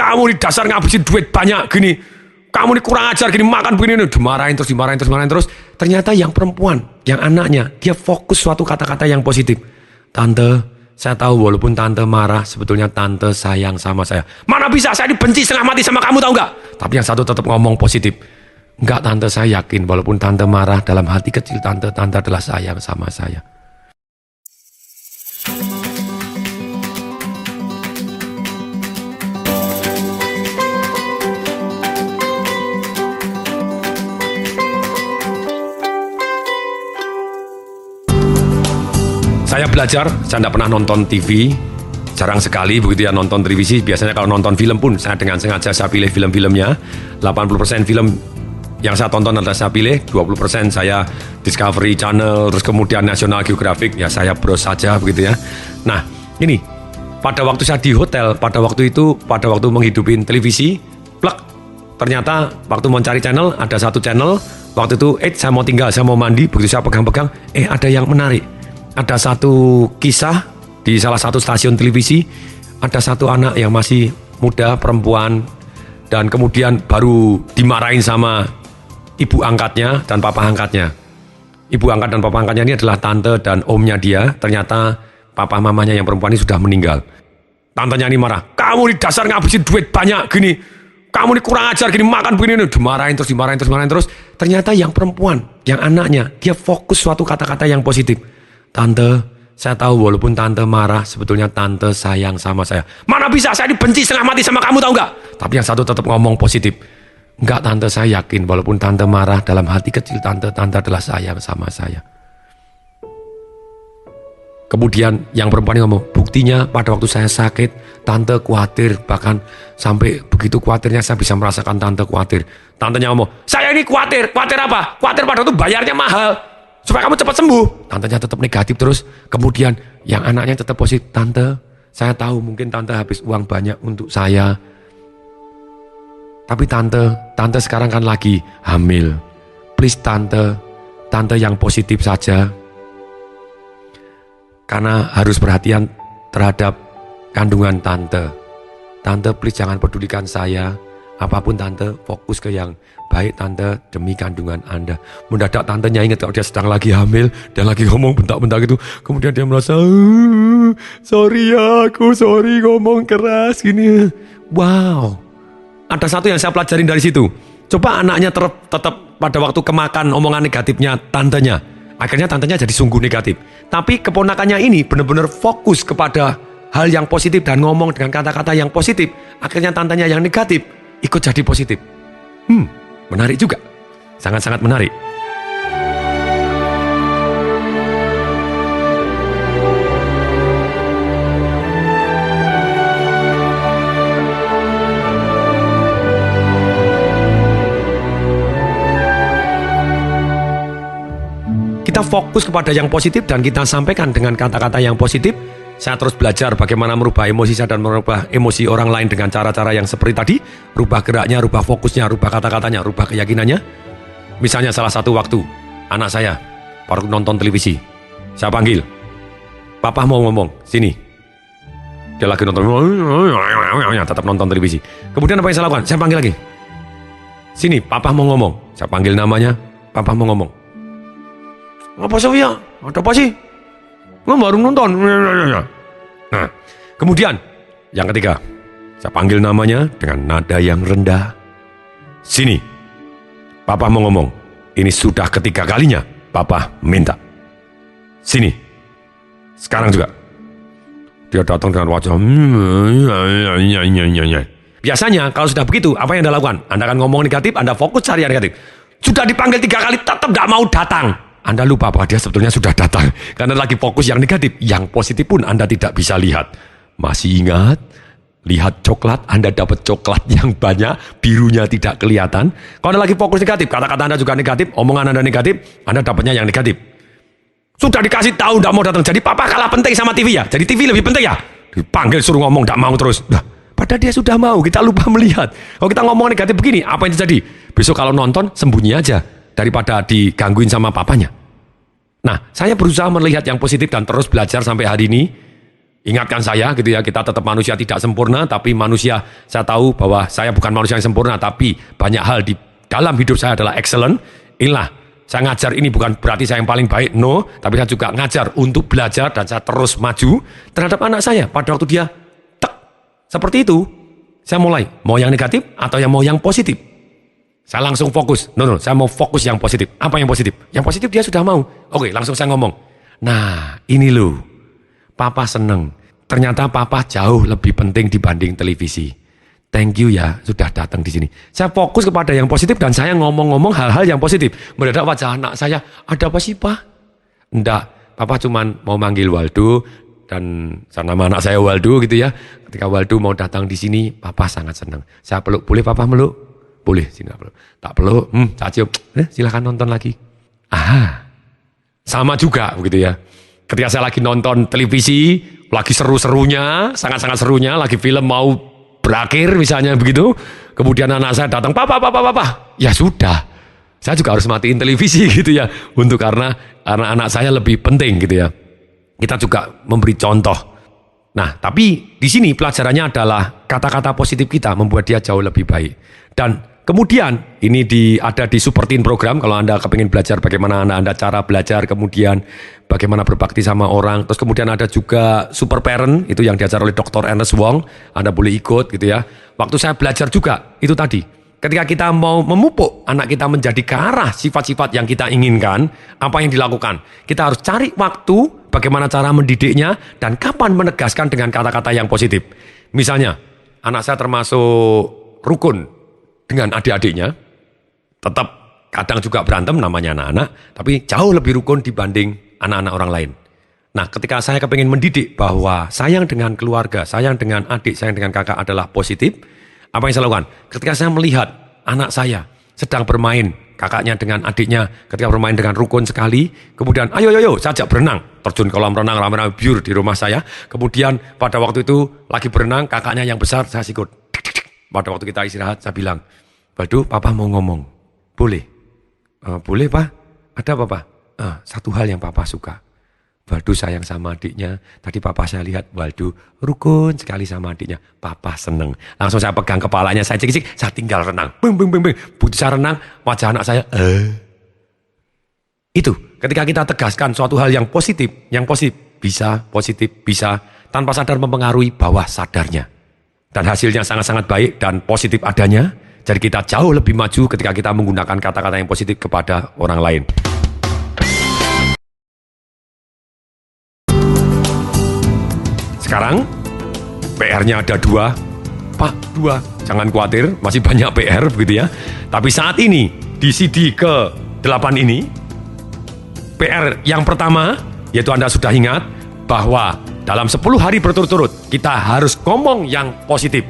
kamu di dasar ngabisin duit banyak gini, kamu ini kurang ajar gini, makan begini, dimarahin terus. Ternyata yang perempuan, yang anaknya, dia fokus suatu kata-kata yang positif. Tante, saya tahu walaupun tante marah, sebetulnya tante sayang sama saya. Mana bisa, saya dibenci setengah mati sama kamu, tahu nggak? Tapi yang satu tetap ngomong positif. Enggak tante, saya yakin walaupun tante marah, dalam hati kecil tante adalah sayang sama saya. Saya belajar, saya tidak pernah nonton TV, jarang sekali begitu ya nonton televisi. Biasanya kalau nonton film pun, saya dengan sengaja saya pilih film-filmnya. 80% film yang saya tonton adalah saya pilih, 20% saya Discovery Channel, terus kemudian National Geographic, ya saya browse saja begitu ya. Nah, ini, pada waktu saya di hotel, pada waktu menghidupin televisi, plek, ternyata waktu mau cari channel, ada satu channel, waktu itu, saya mau tinggal, saya mau mandi, begitu saya pegang-pegang, ada yang menarik. Ada satu kisah di salah satu stasiun televisi, ada satu anak yang masih muda, perempuan, dan kemudian baru dimarahin sama ibu angkatnya dan papa angkatnya. Ibu angkat dan papa angkatnya ini adalah tante dan omnya dia. Ternyata papa mamanya yang perempuan ini sudah meninggal. Tantenya ini marah, kamu di dasar ngabisin duit banyak gini, kamu ini kurang ajar gini, makan begini, dimarahin terus. Ternyata yang perempuan, yang anaknya, dia fokus suatu kata-kata yang positif. Tante, saya tahu walaupun tante marah, sebetulnya tante sayang sama saya. Mana bisa, saya dibenci setengah mati sama kamu, tahu nggak? Tapi yang satu tetap ngomong positif. Enggak tante, saya yakin walaupun tante marah, dalam hati kecil tante adalah sayang sama saya. Kemudian yang perempuan ini ngomong, buktinya pada waktu saya sakit, tante khawatir, bahkan sampai begitu khawatirnya saya bisa merasakan tante khawatir. Tantenya ngomong, saya ini khawatir apa? Khawatir pada waktu bayarnya mahal, supaya kamu cepat sembuh. Tantenya tetap negatif terus. Kemudian yang anaknya tetap positif. Tante, saya tahu mungkin tante habis uang banyak untuk saya. Tapi tante sekarang kan lagi hamil. Please tante yang positif saja. Karena harus perhatian terhadap kandungan tante. Tante please jangan pedulikan saya. Apapun tante, fokus ke yang baik tante demi kandungan Anda. Mendadak tantenya ingat kalau dia sedang lagi hamil dan lagi ngomong bentak-bentak gitu. Kemudian dia merasa, sorry ngomong keras gini. Wow, ada satu yang saya pelajarin dari situ. Coba anaknya tetap pada waktu kemakan omongan negatifnya tantenya. Akhirnya tantenya jadi sungguh negatif. Tapi keponakannya ini benar-benar fokus kepada hal yang positif dan ngomong dengan kata-kata yang positif. Akhirnya tantenya yang negatif ikut jadi positif. Menarik juga. Sangat-sangat menarik. Kita fokus kepada yang positif dan kita sampaikan dengan kata-kata yang positif. Saya terus belajar bagaimana merubah emosi saya dan merubah emosi orang lain dengan cara-cara yang seperti tadi. Rubah geraknya, rubah fokusnya, rubah kata-katanya, rubah keyakinannya. Misalnya salah satu waktu, anak saya baru nonton televisi. Saya panggil, papa mau ngomong, sini. Dia lagi nonton, tetap nonton televisi. Kemudian apa yang saya lakukan? Saya panggil lagi. Sini, papa mau ngomong. Saya panggil namanya, papa mau ngomong. Apa Sofia? Ada apa sih? Baru nonton. Nah, kemudian yang ketiga, saya panggil namanya dengan nada yang rendah. Sini, papa mau ngomong. Ini sudah ketiga kalinya papa minta. Sini, sekarang juga. Dia datang dengan wajah. Biasanya kalau sudah begitu, apa yang Anda lakukan? Anda akan ngomong negatif, Anda fokus cari yang negatif. Sudah dipanggil 3 kali, tetap gak mau datang. Anda lupa bahwa dia sebetulnya sudah datang. Karena lagi fokus yang negatif. Yang positif pun Anda tidak bisa lihat. Masih ingat? Lihat coklat, Anda dapat coklat yang banyak, birunya tidak kelihatan. Kalau Anda lagi fokus negatif, kata-kata Anda juga negatif, omongan Anda negatif, Anda dapatnya yang negatif. Sudah dikasih tahu tidak mau datang. Jadi papa kalah penting sama TV ya? Jadi TV lebih penting ya? Dipanggil suruh ngomong, tidak mau terus. Nah, padahal dia sudah mau, kita lupa melihat. Kalau kita ngomong negatif begini, apa yang terjadi? Besok kalau nonton, sembunyi aja. Daripada digangguin sama papanya. Nah, saya berusaha melihat yang positif dan terus belajar sampai hari ini. ingatkan saya gitu ya, kita tetap manusia tidak sempurna, tapi manusia, saya tahu bahwa saya bukan manusia yang sempurna, tapi banyak hal di dalam hidup saya adalah excellent. Inilah, saya ngajar ini bukan berarti saya yang paling baik, no, tapi saya juga ngajar untuk belajar dan saya terus maju terhadap anak saya. Pada waktu dia seperti itu, saya mulai, mau yang negatif atau yang mau yang positif. Saya langsung fokus, no, saya mau fokus yang positif. Apa yang positif? Yang positif dia sudah mau. Oke, langsung saya ngomong, nah ini loh, papa seneng. Ternyata papa jauh lebih penting dibanding televisi. Thank you ya, sudah datang di sini. Saya fokus kepada yang positif dan saya ngomong-ngomong hal-hal yang positif. Mendadak wajah anak saya, ada apa sih Pak? Enggak, papa cuman mau manggil Waldo dan nama anak saya Waldo gitu ya. Ketika Waldo mau datang di sini, papa sangat senang. Saya peluk, boleh papa meluk? Boleh, sini peluk. Tak peluk, tak cium. Silakan nonton lagi. Sama juga begitu ya. Ketika saya lagi nonton televisi, lagi seru-serunya, sangat-sangat serunya, lagi film mau berakhir misalnya begitu, kemudian anak saya datang, papa, ya sudah, saya juga harus matiin televisi gitu ya, karena anak saya lebih penting gitu ya. Kita juga memberi contoh. Nah, tapi di sini pelajarannya adalah kata-kata positif kita membuat dia jauh lebih baik. Dan kemudian ini ada di Super Teen program, kalau Anda kepingin belajar bagaimana Anda cara belajar, kemudian bagaimana berbakti sama orang. Terus kemudian ada juga Super Parent, itu yang diajar oleh Dr. Ernest Wong. Anda boleh ikut gitu ya. Waktu saya belajar juga, itu tadi. Ketika kita mau memupuk anak kita menjadi ke arah sifat-sifat yang kita inginkan, apa yang dilakukan? Kita harus cari waktu, bagaimana cara mendidiknya, dan kapan menegaskan dengan kata-kata yang positif. Misalnya, anak saya termasuk rukun dengan adik-adiknya, tetap kadang juga berantem namanya anak-anak, tapi jauh lebih rukun dibanding anak-anak orang lain. Nah, ketika saya kepingin mendidik bahwa sayang dengan keluarga, sayang dengan adik, sayang dengan kakak adalah positif, apa yang saya lakukan? Ketika saya melihat anak saya sedang bermain, kakaknya dengan adiknya, ketika bermain dengan rukun sekali, kemudian ayo, saya ajak berenang, terjun kolam renang, rame-rame biur di rumah saya, kemudian pada waktu itu lagi berenang, kakaknya yang besar, saya sikut. Pada waktu kita istirahat, saya bilang, Waldo, papa mau ngomong. Boleh? Boleh, Pak. Ada apa, Pak? Satu hal yang papa suka. Waldo sayang sama adiknya. Tadi papa saya lihat Waldo rukun sekali sama adiknya. Papa seneng. Langsung saya pegang kepalanya, saya cek-cek, saya tinggal renang. Beng. Begitu saya renang, wajah anak saya, Itu, ketika kita tegaskan suatu hal yang positif bisa, tanpa sadar mempengaruhi bawah sadarnya. Dan hasilnya sangat-sangat baik dan positif adanya. Jadi kita jauh lebih maju ketika kita menggunakan kata-kata yang positif kepada orang lain. Sekarang PR-nya ada 2. Pak, 2. Jangan khawatir, masih banyak PR begitu ya. Tapi saat ini di CD ke-8 ini, PR yang pertama yaitu Anda sudah ingat bahwa dalam 10 hari berturut-turut kita harus ngomong yang positif.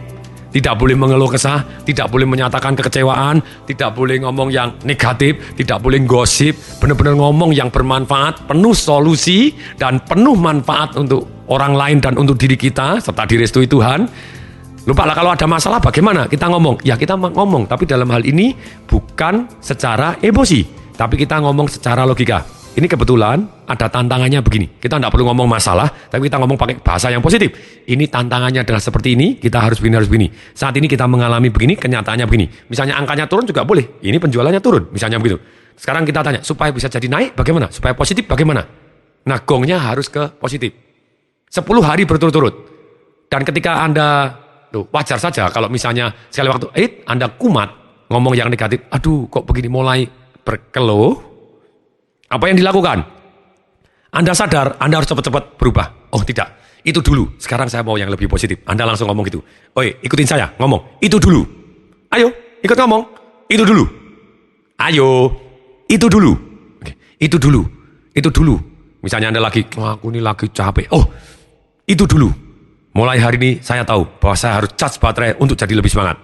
Tidak boleh mengeluh kesah, tidak boleh menyatakan kekecewaan, tidak boleh ngomong yang negatif, tidak boleh gosip, benar-benar ngomong yang bermanfaat, penuh solusi dan penuh manfaat untuk orang lain dan untuk diri kita serta direstui Tuhan. Lupa lah kalau ada masalah bagaimana kita ngomong. Ya kita ngomong, tapi dalam hal ini bukan secara emosi, tapi kita ngomong secara logika. Ini kebetulan ada tantangannya begini. Kita tidak perlu ngomong masalah, tapi kita ngomong pakai bahasa yang positif. Ini tantangannya adalah seperti ini, kita harus begini. Saat ini kita mengalami begini, kenyataannya begini. Misalnya angkanya turun juga boleh. Ini penjualannya turun, misalnya begitu. Sekarang kita tanya, supaya bisa jadi naik bagaimana? Supaya positif bagaimana? Nah, gongnya harus ke positif. 10 hari berturut-turut. Dan ketika Anda, wajar saja kalau misalnya sekali waktu, Anda kumat ngomong yang negatif, aduh kok begini, mulai berkeluh. Apa yang dilakukan? Anda sadar, Anda harus cepat-cepat berubah. Oh tidak, itu dulu. Sekarang saya mau yang lebih positif. Anda langsung ngomong gitu. Ikutin saya, ngomong. Itu dulu. Ayo, ikut ngomong. Itu dulu. Ayo, itu dulu. Oke. Itu dulu. Misalnya Anda lagi, aku ini lagi capek. Oh, itu dulu. Mulai hari ini saya tahu bahwa saya harus charge baterai untuk jadi lebih semangat.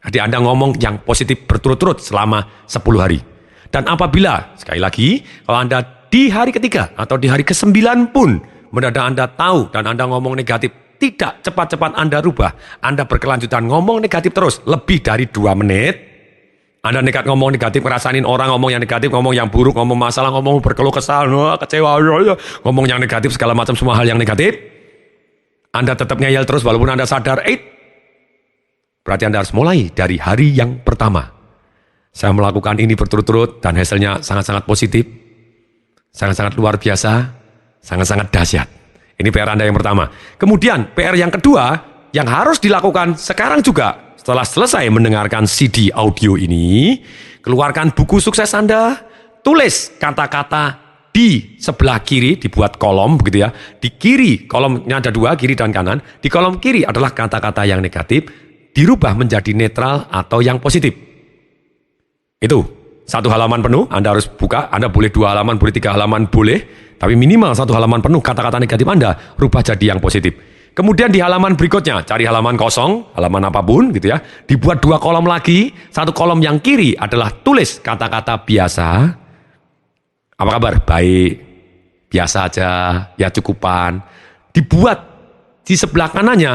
Jadi Anda ngomong yang positif berturut-turut selama 10 hari. Dan apabila, sekali lagi, kalau Anda di hari ketiga atau di hari ke-9 pun mendadak Anda tahu dan Anda ngomong negatif, tidak cepat-cepat Anda rubah. Anda berkelanjutan ngomong negatif terus, lebih dari 2 menit. Anda nekat ngomong negatif, ngerasain orang ngomong yang negatif, ngomong yang buruk, ngomong masalah, ngomong berkeluh kesal, kecewa, ngomong yang negatif, segala macam semua hal yang negatif. Anda tetap ngeyel terus walaupun Anda sadar, berarti Anda harus mulai dari hari yang pertama. Saya melakukan ini berturut-turut dan hasilnya sangat-sangat positif, sangat-sangat luar biasa, sangat-sangat dahsyat. Ini PR Anda yang pertama. Kemudian PR yang kedua yang harus dilakukan sekarang juga. Setelah selesai mendengarkan CD audio ini, keluarkan buku sukses Anda, tulis kata-kata di sebelah kiri, dibuat kolom begitu ya. Di kiri, kolomnya ada dua, kiri dan kanan. Di kolom kiri adalah kata-kata yang negatif, dirubah menjadi netral atau yang positif. Itu, satu halaman penuh, Anda harus buka, Anda boleh 2 halaman, boleh 3 halaman, boleh. Tapi minimal 1 halaman penuh kata-kata negatif Anda, rubah jadi yang positif. Kemudian di halaman berikutnya, cari halaman kosong, halaman apapun gitu ya. Dibuat 2 kolom lagi, 1 kolom yang kiri adalah tulis kata-kata biasa. Apa kabar? Baik, biasa aja, ya cukupan. Dibuat di sebelah kanannya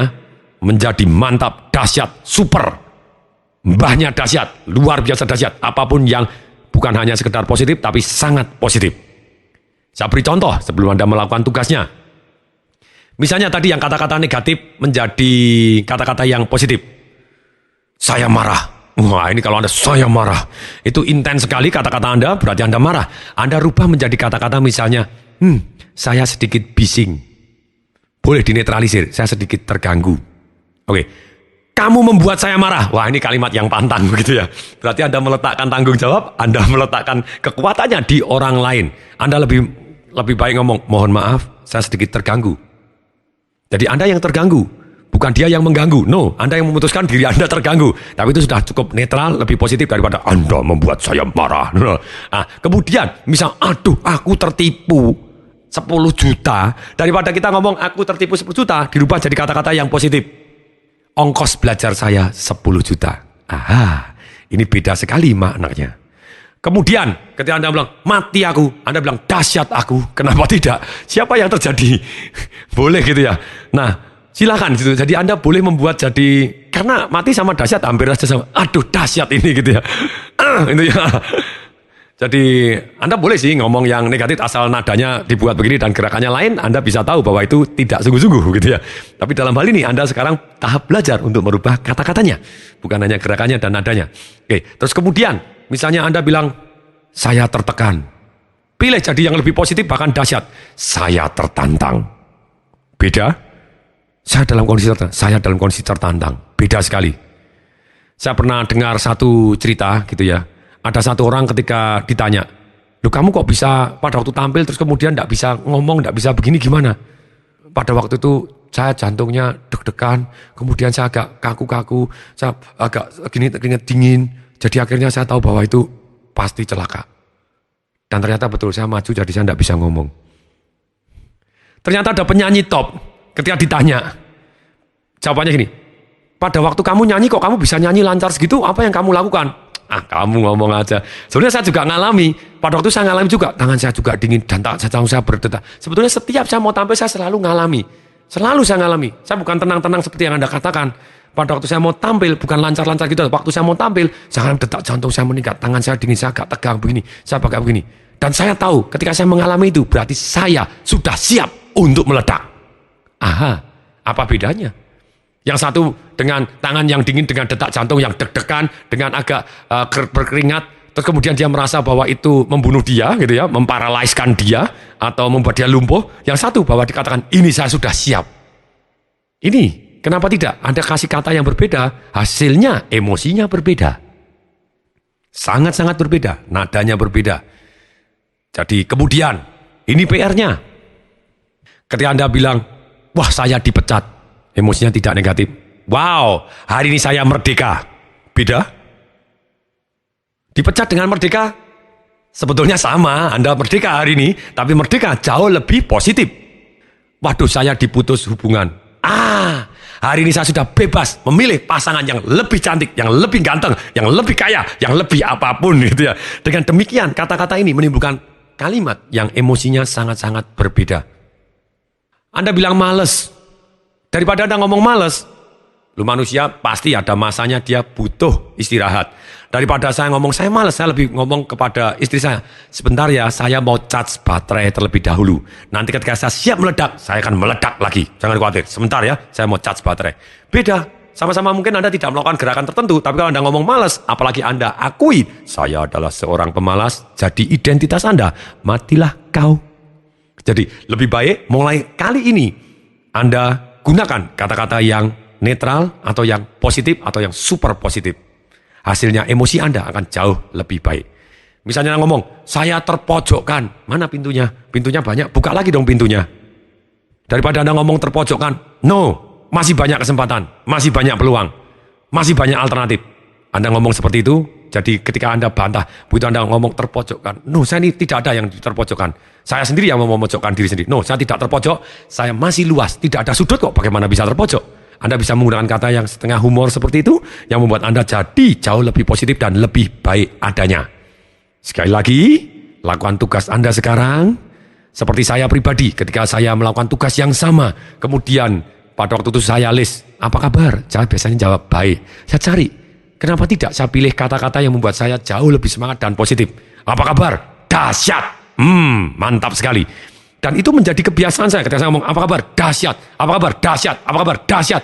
menjadi mantap, dahsyat, super. Mbahnya dahsyat, luar biasa dahsyat. Apapun yang bukan hanya sekedar positif, tapi sangat positif. Saya beri contoh sebelum Anda melakukan tugasnya. Misalnya tadi yang kata-kata negatif menjadi kata-kata yang positif. Saya marah. Wah, ini kalau Anda saya marah, itu intens sekali kata-kata Anda, berarti Anda marah. Anda rubah menjadi kata-kata misalnya, saya sedikit bising. Boleh dinetralisir, saya sedikit terganggu. Oke, kamu membuat saya marah. Wah, ini kalimat yang pantang begitu ya. Berarti Anda meletakkan tanggung jawab, Anda meletakkan kekuatannya di orang lain. Anda lebih baik ngomong, mohon maaf, saya sedikit terganggu. Jadi Anda yang terganggu. Bukan dia yang mengganggu. No, Anda yang memutuskan diri Anda terganggu. Tapi itu sudah cukup netral, lebih positif daripada Anda membuat saya marah. Nah, kemudian, misal, aduh, aku tertipu 10 juta. Daripada kita ngomong, aku tertipu 10 juta, dirubah jadi kata-kata yang positif. Ongkos belajar saya 10 juta. Aha, ini beda sekali maknanya. Kemudian, ketika Anda bilang, mati aku. Anda bilang, dahsyat aku. Kenapa tidak? Siapa yang terjadi? Boleh gitu ya. Nah, silakan gitu. Jadi Anda boleh membuat jadi, karena mati sama dahsyat hampir saja sama. Aduh dahsyat ini gitu ya. Itu ya. Jadi Anda boleh sih ngomong yang negatif asal nadanya dibuat begini dan gerakannya lain. Anda bisa tahu bahwa itu tidak sungguh-sungguh gitu ya. Tapi dalam hal ini Anda sekarang tahap belajar untuk merubah kata-katanya, bukan hanya gerakannya dan nadanya. Oke, terus kemudian misalnya Anda bilang saya tertekan. Pilih jadi yang lebih positif bahkan dahsyat. Saya tertantang. Beda. Saya dalam kondisi tertantang. Beda sekali. Saya pernah dengar satu cerita gitu ya. Ada satu orang ketika ditanya, loh kamu kok bisa pada waktu tampil terus kemudian tidak bisa ngomong, tidak bisa begini gimana? Pada waktu itu saya jantungnya deg-degan, kemudian saya agak kaku-kaku, saya agak keringat dingin. Jadi akhirnya saya tahu bahwa itu pasti celaka. Dan ternyata betul saya maju jadi saya tidak bisa ngomong. Ternyata ada penyanyi top. Ketika ditanya, jawabannya gini, pada waktu kamu nyanyi kok kamu bisa nyanyi lancar segitu, apa yang kamu lakukan? Kamu ngomong aja. Sebenarnya saya juga ngalami, pada waktu saya ngalami juga, tangan saya juga dingin dan jantung saya berdetak. Sebetulnya setiap saya mau tampil saya selalu ngalami. Selalu saya ngalami. Saya bukan tenang-tenang seperti yang Anda katakan. Pada waktu saya mau tampil, bukan lancar-lancar gitu. Waktu saya mau tampil, saya detak jantung saya meningkat, tangan saya dingin, saya agak tegang begini, saya pakai begini. Dan saya tahu ketika saya mengalami itu, berarti saya sudah siap untuk meledak. Aha, apa bedanya? Yang satu dengan tangan yang dingin, dengan detak jantung yang deg-degan, dengan agak berkeringat, terus kemudian dia merasa bahwa itu membunuh dia, gitu ya, memparalaiskan dia, atau membuat dia lumpuh. Yang satu bahwa dikatakan, ini saya sudah siap. Ini, kenapa tidak? Anda kasih kata yang berbeda, hasilnya, emosinya berbeda. Sangat-sangat berbeda, nadanya berbeda. Jadi kemudian, ini PR-nya. Ketika Anda bilang, wah saya dipecat, emosinya tidak negatif. Wow, hari ini saya merdeka. Beda. Dipecat dengan merdeka, sebetulnya sama, Anda merdeka hari ini, tapi merdeka jauh lebih positif. Waduh, saya diputus hubungan. Hari ini saya sudah bebas memilih pasangan yang lebih cantik, yang lebih ganteng, yang lebih kaya, yang lebih apapun gitu ya. Dengan demikian, kata-kata ini menimbulkan kalimat yang emosinya sangat-sangat berbeda. Anda bilang males. Daripada Anda ngomong males, Lu manusia pasti ada masanya dia butuh istirahat. Daripada saya ngomong, saya malas, saya lebih ngomong kepada istri saya, sebentar ya, saya mau charge baterai terlebih dahulu. Nanti ketika saya siap meledak, saya akan meledak lagi. Jangan khawatir, sebentar ya, saya mau charge baterai. Beda, sama-sama mungkin Anda tidak melakukan gerakan tertentu, tapi kalau Anda ngomong malas, apalagi Anda akui, saya adalah seorang pemalas, jadi identitas Anda, matilah kau. Jadi lebih baik mulai kali ini, Anda gunakan kata-kata yang netral, atau yang positif, atau yang super positif. Hasilnya emosi Anda akan jauh lebih baik. Misalnya ngomong, saya terpojokkan. Mana pintunya? Pintunya banyak, buka lagi dong pintunya. Daripada Anda ngomong terpojokkan, no, masih banyak kesempatan, masih banyak peluang, masih banyak alternatif. Anda ngomong seperti itu, jadi ketika Anda bantah, begitu Anda ngomong terpojokkan, no, saya ini tidak ada yang terpojokkan. Saya sendiri yang mau memojokkan diri sendiri. No, saya tidak terpojok, saya masih luas, tidak ada sudut kok, bagaimana bisa terpojok? Anda bisa menggunakan kata yang setengah humor seperti itu, yang membuat Anda jadi jauh lebih positif dan lebih baik adanya. Sekali lagi, lakukan tugas Anda sekarang, seperti saya pribadi, ketika saya melakukan tugas yang sama, kemudian pada waktu itu saya list, apa kabar? Saya biasanya jawab baik. Saya cari, kenapa tidak saya pilih kata-kata yang membuat saya jauh lebih semangat dan positif. Apa kabar? Dahsyat. Mantap sekali. Dan itu menjadi kebiasaan saya ketika saya ngomong, apa kabar? Dahsyat. Apa kabar? Dahsyat. Apa kabar? Dahsyat.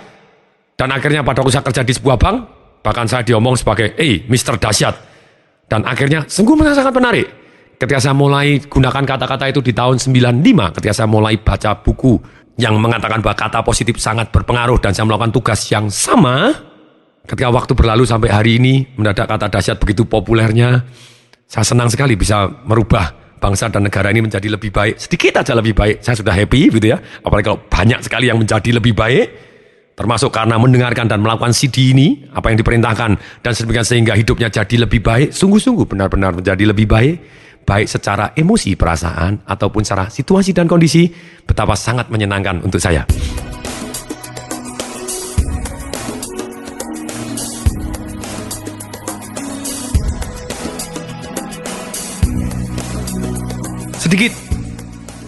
Dan akhirnya pada waktu saya kerja di sebuah bank, bahkan saya diomong sebagai, Mr. Dahsyat. Dan akhirnya sungguh sangat menarik. Ketika saya mulai gunakan kata-kata itu di tahun 95, ketika saya mulai baca buku yang mengatakan bahwa kata positif sangat berpengaruh dan saya melakukan tugas yang sama, ketika waktu berlalu sampai hari ini, mendadak kata dahsyat begitu populernya, saya senang sekali bisa merubah bangsa dan negara ini menjadi lebih baik. Sedikit aja lebih baik, saya sudah happy gitu ya. Apalagi kalau banyak sekali yang menjadi lebih baik, termasuk karena mendengarkan dan melakukan CD ini, apa yang diperintahkan, dan sedemikian sehingga hidupnya jadi lebih baik, sungguh-sungguh benar-benar menjadi lebih baik, baik secara emosi, perasaan, ataupun secara situasi dan kondisi, betapa sangat menyenangkan untuk saya. Sedikit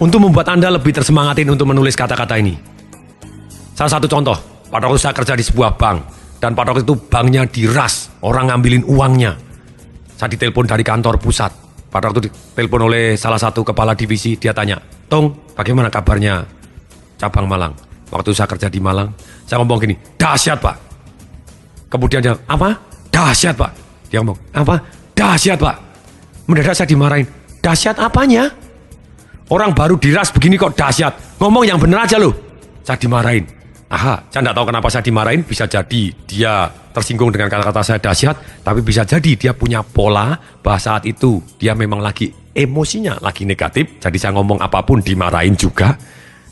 untuk membuat Anda lebih tersemangatin untuk menulis kata-kata ini. Salah satu contoh, pada waktu saya kerja di sebuah bank, dan pada waktu itu banknya diras, orang ngambilin uangnya. Saya ditelepon dari kantor pusat. Pada waktu ditelepon oleh salah satu kepala divisi, dia tanya, Tong, bagaimana kabarnya cabang Malang? Waktu saya kerja di Malang, saya ngomong gini, dahsyat Pak. Kemudian dia, apa? Dahsyat Pak. Dia ngomong, apa? Dahsyat Pak. Mendadak saya dimarahin, dahsyat apanya? Orang baru diras begini kok dahsyat. Ngomong yang bener aja loh. Saya dimarahin. Aha, saya tidak tahu kenapa saya dimarahin. Bisa jadi dia tersinggung dengan kata-kata saya dahsyat, tapi bisa jadi dia punya pola bahwa saat itu dia memang lagi emosinya lagi negatif. Jadi saya ngomong apapun dimarahin juga.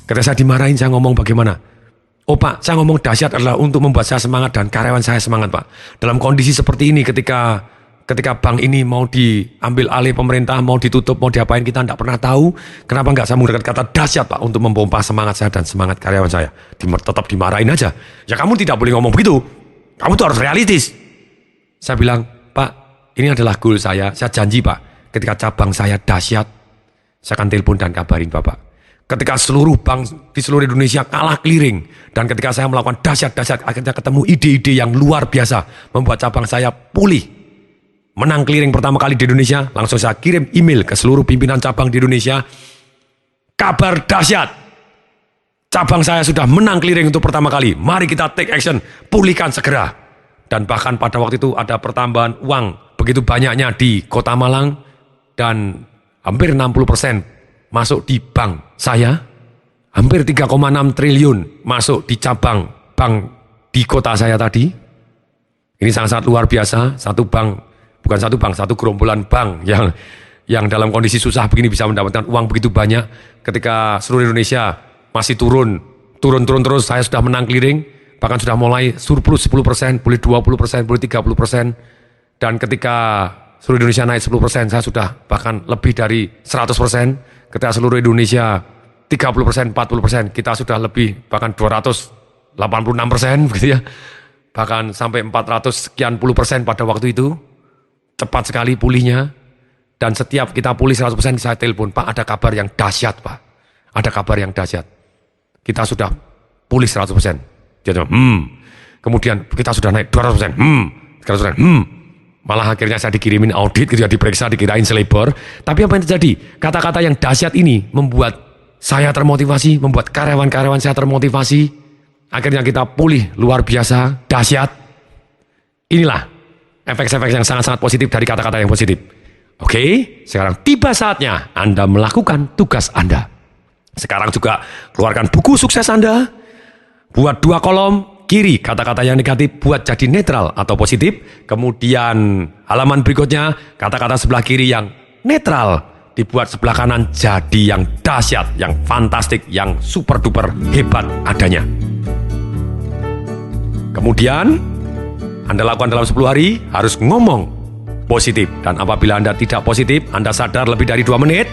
Ketika saya dimarahin, saya ngomong bagaimana? Oh Pak, saya ngomong dahsyat adalah untuk membuat saya semangat dan karyawan saya semangat Pak. Dalam kondisi seperti ini, ketika bank ini mau diambil alih pemerintah, mau ditutup, mau diapain, kita tidak pernah tahu. Kenapa nggak saya menggunakan kata dahsyat Pak untuk memompa semangat saya dan semangat karyawan saya? Tetap dimarahin aja. Ya kamu tidak boleh ngomong begitu. Kamu tuh harus realistis. Saya bilang, Pak, ini adalah goal saya janji Pak, ketika cabang saya dahsyat, saya akan telepon dan kabarin Bapak. Ketika seluruh bank di seluruh Indonesia kalah clearing, dan ketika saya melakukan dahsyat, akhirnya ketemu ide-ide yang luar biasa, membuat cabang saya pulih. Menang clearing pertama kali di Indonesia, langsung saya kirim email ke seluruh pimpinan cabang di Indonesia. Kabar dahsyat. Cabang saya sudah menang clearing untuk pertama kali. Mari kita take action, pulihkan segera. Dan bahkan pada waktu itu ada pertambahan uang begitu banyaknya di Kota Malang, dan hampir 60% masuk di bank saya. Hampir 3,6 triliun masuk di cabang bank di kota saya tadi. Ini sangat-sangat luar biasa. Satu gerombolan bank yang dalam kondisi susah begini bisa mendapatkan uang begitu banyak. Ketika seluruh Indonesia masih turun terus, saya sudah menang clearing, bahkan sudah mulai surplus 10%, boleh 20%, boleh 30%. Dan ketika seluruh Indonesia naik 10%, saya sudah bahkan lebih dari 100%. Ketika seluruh Indonesia 30%, 40%, kita sudah lebih, bahkan 286% begitu ya. Bahkan sampai 400 sekian puluh persen pada waktu itu. Cepat sekali pulihnya, dan setiap kita pulih 100%, saya telepon, Pak, ada kabar yang dahsyat Pak, ada kabar yang dahsyat, kita sudah pulih 100%. Dia bilang, kemudian kita sudah naik 200%, sekarang sudah, malah akhirnya saya dikirimin audit, gitu ya, diperiksa, dikirain selebor. Tapi apa yang terjadi? Kata-kata yang dahsyat ini membuat saya termotivasi, membuat karyawan-karyawan saya termotivasi. Akhirnya kita pulih luar biasa, dahsyat. Inilah efek-efek yang sangat-sangat positif dari kata-kata yang positif. Oke, sekarang tiba saatnya Anda melakukan tugas Anda. Sekarang juga keluarkan buku sukses Anda. Buat 2 kolom. Kiri kata-kata yang negatif buat jadi netral atau positif. Kemudian halaman berikutnya kata-kata sebelah kiri yang netral dibuat sebelah kanan jadi yang dahsyat, yang fantastik, yang super duper hebat adanya. Kemudian Anda lakukan dalam 10 hari, harus ngomong positif. Dan apabila Anda tidak positif, Anda sadar lebih dari 2 menit,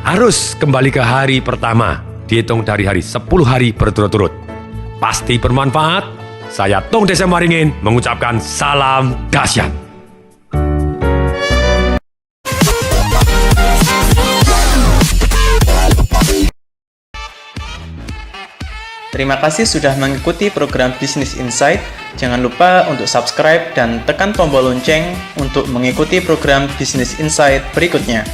harus kembali ke hari pertama. Dihitung dari hari 10 hari berturut-turut. Pasti bermanfaat. Saya Tung Desem Waringin mengucapkan salam dahsyat. Terima kasih sudah mengikuti program Business Insight. Jangan lupa untuk subscribe dan tekan tombol lonceng untuk mengikuti program Business Insight berikutnya.